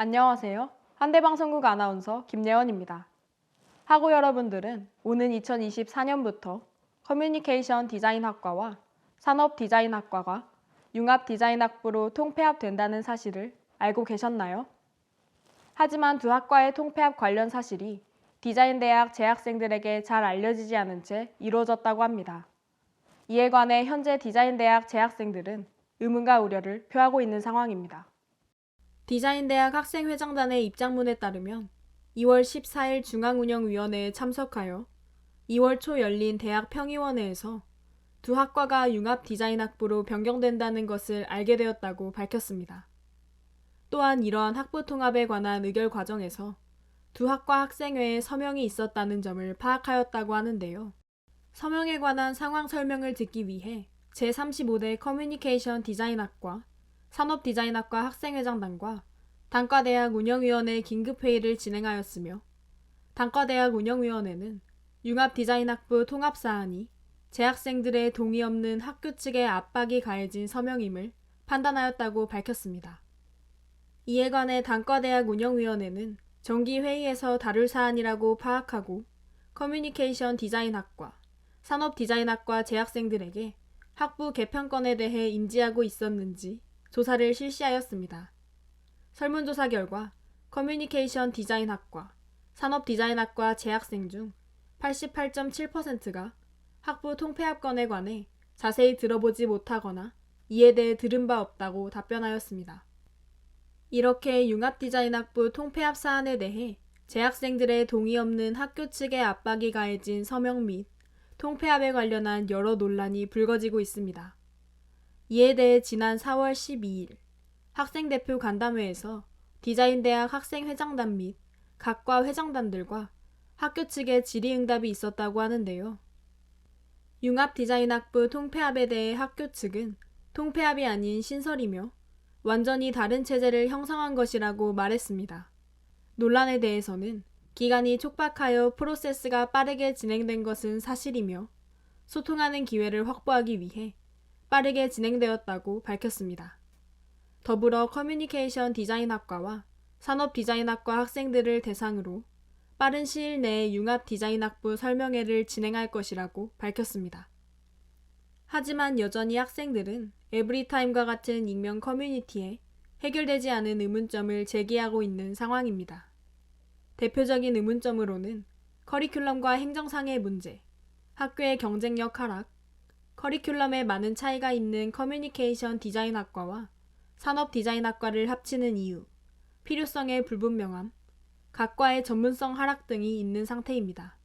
안녕하세요. 한대방송국 아나운서 김예원입니다. 학우 여러분들은 오는 2024년부터 커뮤니케이션 디자인학과와 산업디자인학과가 융합디자인학부로 통폐합된다는 사실을 알고 계셨나요? 하지만 두 학과의 통폐합 관련 사실이 디자인대학 재학생들에게 잘 알려지지 않은 채 이루어졌다고 합니다. 이에 관해 현재 디자인대학 재학생들은 의문과 우려를 표하고 있는 상황입니다. 디자인대학 학생회장단의 입장문에 따르면 2월 14일 중앙운영위원회에 참석하여 2월 초 열린 대학 평의원회에서 두 학과가 융합디자인학부로 변경된다는 것을 알게 되었다고 밝혔습니다. 또한 이러한 학부 통합에 관한 의결 과정에서 두 학과 학생회에 서명이 있었다는 점을 파악하였다고 하는데요. 서명에 관한 상황 설명을 듣기 위해 제35대 커뮤니케이션 디자인학과 산업디자인학과 학생회장단과 단과대학 운영위원회 긴급회의를 진행하였으며 단과대학 운영위원회는 융합디자인학부 통합사안이 재학생들의 동의 없는 학교 측의 압박이 가해진 서명임을 판단하였다고 밝혔습니다. 이에 관해 단과대학 운영위원회는 정기회의에서 다룰 사안이라고 파악하고 커뮤니케이션 디자인학과, 산업디자인학과 재학생들에게 학부 개편건에 대해 인지하고 있었는지 조사를 실시하였습니다. 설문조사 결과 커뮤니케이션 디자인학과, 산업디자인학과 재학생 중 88.7%가 학부 통폐합건에 관해 자세히 들어보지 못하거나 이에 대해 들은 바 없다고 답변하였습니다. 이렇게 융합디자인학부 통폐합 사안에 대해 재학생들의 동의 없는 학교 측의 압박이 가해진 서명 및 통폐합에 관련한 여러 논란이 불거지고 있습니다. 이에 대해 지난 4월 12일 학생대표 간담회에서 디자인대학 학생회장단 및 각과 회장단들과 학교 측의 질의응답이 있었다고 하는데요. 융합디자인학부 통폐합에 대해 학교 측은 통폐합이 아닌 신설이며 완전히 다른 체제를 형성한 것이라고 말했습니다. 논란에 대해서는 기간이 촉박하여 프로세스가 빠르게 진행된 것은 사실이며 소통하는 기회를 확보하기 위해 빠르게 진행되었다고 밝혔습니다. 더불어 커뮤니케이션 디자인학과와 산업디자인학과 학생들을 대상으로 빠른 시일 내에 융합디자인학부 설명회를 진행할 것이라고 밝혔습니다. 하지만 여전히 학생들은 에브리타임과 같은 익명 커뮤니티에 해결되지 않은 의문점을 제기하고 있는 상황입니다. 대표적인 의문점으로는 커리큘럼과 행정상의 문제, 학교의 경쟁력 하락, 커리큘럼에 많은 차이가 있는 커뮤니케이션 디자인학과와 산업디자인학과를 합치는 이유, 필요성의 불분명함, 각과의 전문성 하락 등이 있는 상태입니다.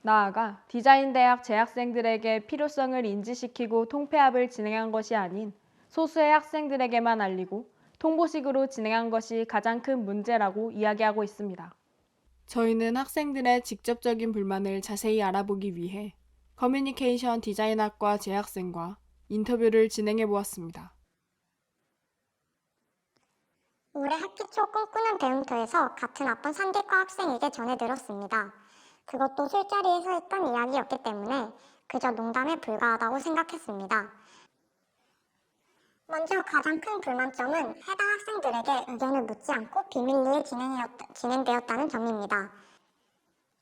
나아가 디자인대학 재학생들에게 필요성을 인지시키고 통폐합을 진행한 것이 아닌 소수의 학생들에게만 알리고 통보식으로 진행한 것이 가장 큰 문제라고 이야기하고 있습니다. 저희는 학생들의 직접적인 불만을 자세히 알아보기 위해 커뮤니케이션 디자인학과 재학생과 인터뷰를 진행해 보았습니다. 올해 학기 초 꿈꾸는 배움터에서 같은 학번 상대과 학생에게 전해 들었습니다. 그것도 술자리에서 했던 이야기였기 때문에 그저 농담에 불과하다고 생각했습니다. 먼저 가장 큰 불만점은 해당 학생들에게 의견을 묻지 않고 비밀리에 진행되었다는 점입니다.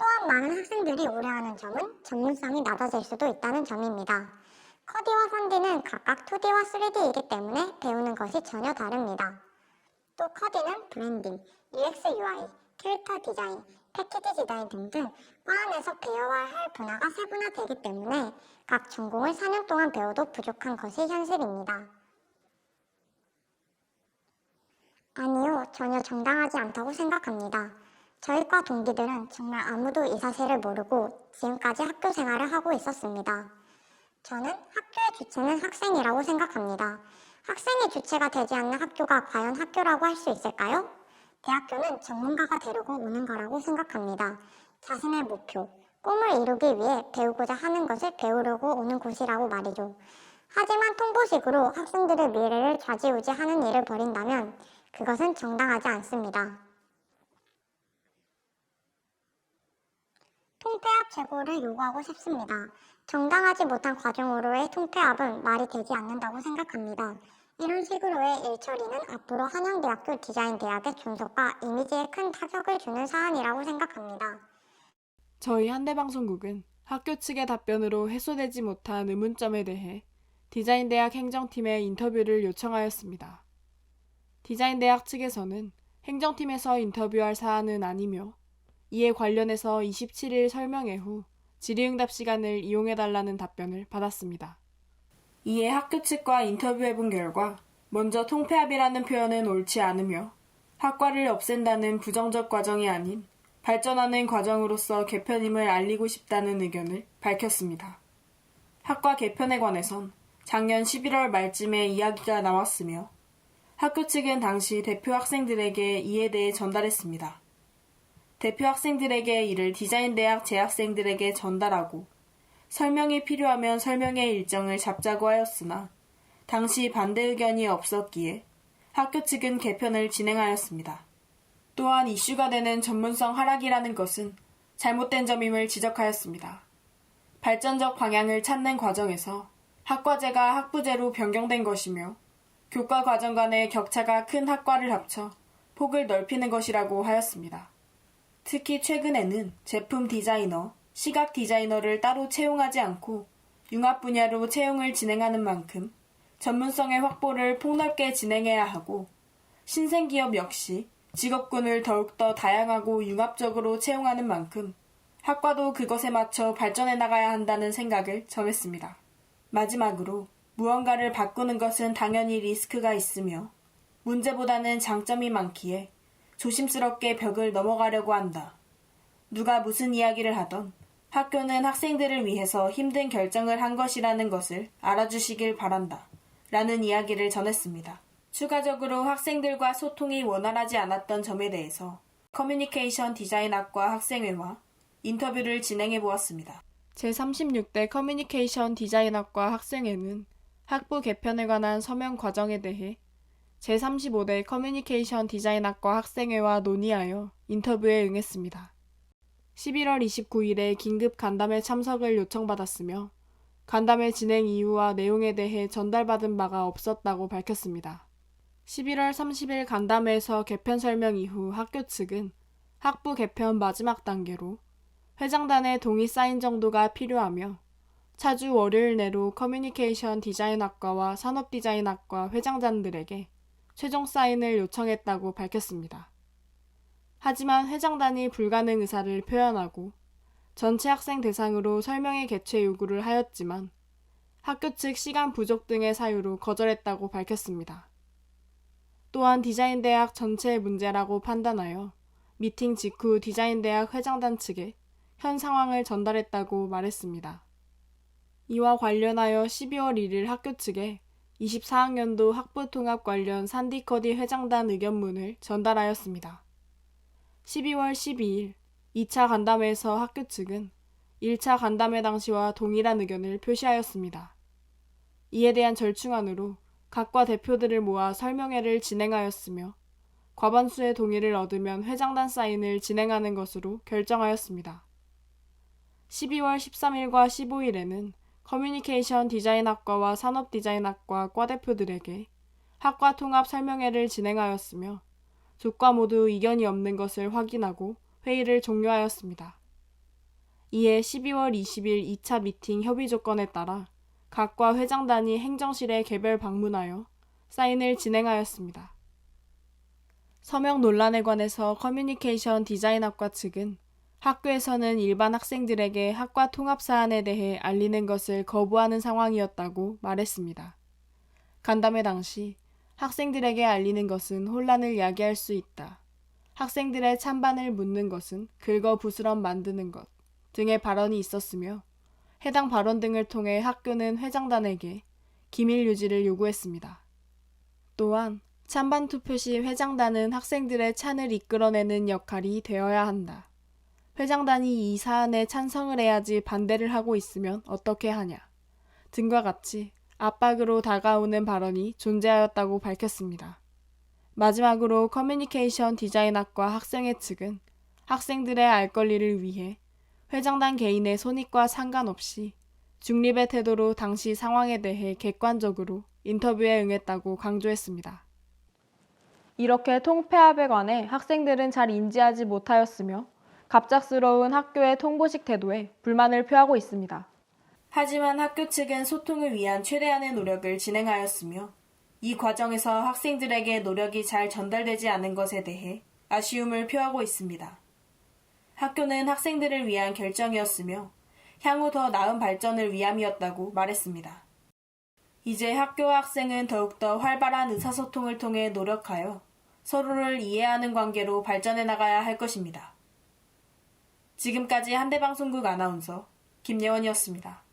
또한 많은 학생들이 우려하는 점은 전문성이 낮아질 수도 있다는 점입니다. 커디와 3D는 각각 2D와 3D이기 때문에 배우는 것이 전혀 다릅니다. 또 커디는 브랜딩, UX UI, 캐릭터 디자인, 패키지 디자인 등등 과 안에서 배워야 할 분야가 세분화되기 때문에 각 전공을 4년 동안 배워도 부족한 것이 현실입니다. 아니요, 전혀 정당하지 않다고 생각합니다. 저희과 동기들은 정말 아무도 이 사실을 모르고 지금까지 학교 생활을 하고 있었습니다. 저는 학교의 주체는 학생이라고 생각합니다. 학생이 주체가 되지 않는 학교가 과연 학교라고 할 수 있을까요? 대학교는 전문가가 되려고 오는 거라고 생각합니다. 자신의 목표, 꿈을 이루기 위해 배우고자 하는 것을 배우려고 오는 곳이라고 말이죠. 하지만 통보식으로 학생들의 미래를 좌지우지하는 일을 벌인다면 그것은 정당하지 않습니다. 통폐합 재고를 요구하고 싶습니다. 정당하지 못한 과정으로의 통폐합은 말이 되지 않는다고 생각합니다. 이런 식으로의 일처리는 앞으로 한양대학교 디자인대학의 존속과 이미지에 큰 타격을 주는 사안이라고 생각합니다. 저희 한대방송국은 학교 측의 답변으로 해소되지 못한 의문점에 대해 디자인대학 행정팀에 인터뷰를 요청하였습니다. 디자인대학 측에서는 행정팀에서 인터뷰할 사안은 아니며 이에 관련해서 27일 설명회 후 질의응답 시간을 이용해달라는 답변을 받았습니다. 이에 학교 측과 인터뷰해본 결과 먼저 통폐합이라는 표현은 옳지 않으며 학과를 없앤다는 부정적 과정이 아닌 발전하는 과정으로서 개편임을 알리고 싶다는 의견을 밝혔습니다. 학과 개편에 관해선 작년 11월 말쯤에 이야기가 나왔으며 학교 측은 당시 대표 학생들에게 이에 대해 전달했습니다. 대표 학생들에게 이를 디자인대학 재학생들에게 전달하고 설명이 필요하면 설명의 일정을 잡자고 하였으나 당시 반대 의견이 없었기에 학교 측은 개편을 진행하였습니다. 또한 이슈가 되는 전문성 하락이라는 것은 잘못된 점임을 지적하였습니다. 발전적 방향을 찾는 과정에서 학과제가 학부제로 변경된 것이며 교과 과정 간의 격차가 큰 학과를 합쳐 폭을 넓히는 것이라고 하였습니다. 특히 최근에는 제품 디자이너, 시각 디자이너를 따로 채용하지 않고 융합 분야로 채용을 진행하는 만큼 전문성의 확보를 폭넓게 진행해야 하고 신생기업 역시 직업군을 더욱더 다양하고 융합적으로 채용하는 만큼 학과도 그것에 맞춰 발전해 나가야 한다는 생각을 전했습니다. 마지막으로 무언가를 바꾸는 것은 당연히 리스크가 있으며 문제보다는 장점이 많기에 조심스럽게 벽을 넘어가려고 한다. 누가 무슨 이야기를 하던 학교는 학생들을 위해서 힘든 결정을 한 것이라는 것을 알아주시길 바란다. 라는 이야기를 전했습니다. 추가적으로 학생들과 소통이 원활하지 않았던 점에 대해서 커뮤니케이션 디자인학과 학생회와 인터뷰를 진행해 보았습니다. 제36대 커뮤니케이션 디자인학과 학생회는 학부 개편에 관한 서명 과정에 대해 제35대 커뮤니케이션 디자인학과 학생회와 논의하여 인터뷰에 응했습니다. 11월 29일에 긴급 간담회 참석을 요청받았으며 간담회 진행 이유와 내용에 대해 전달받은 바가 없었다고 밝혔습니다. 11월 30일 간담회에서 개편 설명 이후 학교 측은 학부 개편 마지막 단계로 회장단의 동의 사인 정도가 필요하며 차주 월요일 내로 커뮤니케이션 디자인학과와 산업디자인학과 회장단들에게 최종 사인을 요청했다고 밝혔습니다. 하지만 회장단이 불가능 의사를 표현하고 전체 학생 대상으로 설명회 개최 요구를 하였지만 학교 측 시간 부족 등의 사유로 거절했다고 밝혔습니다. 또한 디자인대학 전체의 문제라고 판단하여 미팅 직후 디자인대학 회장단 측에 현 상황을 전달했다고 말했습니다. 이와 관련하여 12월 1일 학교 측에 24학년도 학부통합 관련 산디커디 회장단 의견문을 전달하였습니다. 12월 12일 2차 간담회에서 학교 측은 1차 간담회 당시와 동일한 의견을 표시하였습니다. 이에 대한 절충안으로 각과 대표들을 모아 설명회를 진행하였으며 과반수의 동의를 얻으면 회장단 사인을 진행하는 것으로 결정하였습니다. 12월 13일과 15일에는 커뮤니케이션 디자인학과와 산업디자인학과 과대표들에게 학과 통합 설명회를 진행하였으며 두 과 모두 이견이 없는 것을 확인하고 회의를 종료하였습니다. 이에 12월 20일 2차 미팅 협의 조건에 따라 각과 회장단이 행정실에 개별 방문하여 사인을 진행하였습니다. 서명 논란에 관해서 커뮤니케이션 디자인학과 측은 학교에서는 일반 학생들에게 학과 통합 사안에 대해 알리는 것을 거부하는 상황이었다고 말했습니다. 간담회 당시 학생들에게 알리는 것은 혼란을 야기할 수 있다. 학생들의 찬반을 묻는 것은 긁어부스럼 만드는 것 등의 발언이 있었으며 해당 발언 등을 통해 학교는 회장단에게 기밀 유지를 요구했습니다. 또한 찬반 투표 시 회장단은 학생들의 찬을 이끌어내는 역할이 되어야 한다. 회장단이 이 사안에 찬성을 해야지 반대를 하고 있으면 어떻게 하냐 등과 같이 압박으로 다가오는 발언이 존재하였다고 밝혔습니다. 마지막으로 커뮤니케이션 디자인학과 학생회 측은 학생들의 알 권리를 위해 회장단 개인의 손익과 상관없이 중립의 태도로 당시 상황에 대해 객관적으로 인터뷰에 응했다고 강조했습니다. 이렇게 통폐합에 관해 학생들은 잘 인지하지 못하였으며 갑작스러운 학교의 통보식 태도에 불만을 표하고 있습니다. 하지만 학교 측은 소통을 위한 최대한의 노력을 진행하였으며 이 과정에서 학생들에게 노력이 잘 전달되지 않은 것에 대해 아쉬움을 표하고 있습니다. 학교는 학생들을 위한 결정이었으며 향후 더 나은 발전을 위함이었다고 말했습니다. 이제 학교와 학생은 더욱더 활발한 의사소통을 통해 노력하여 서로를 이해하는 관계로 발전해 나가야 할 것입니다. 지금까지 한대방송국 아나운서 김예원이었습니다.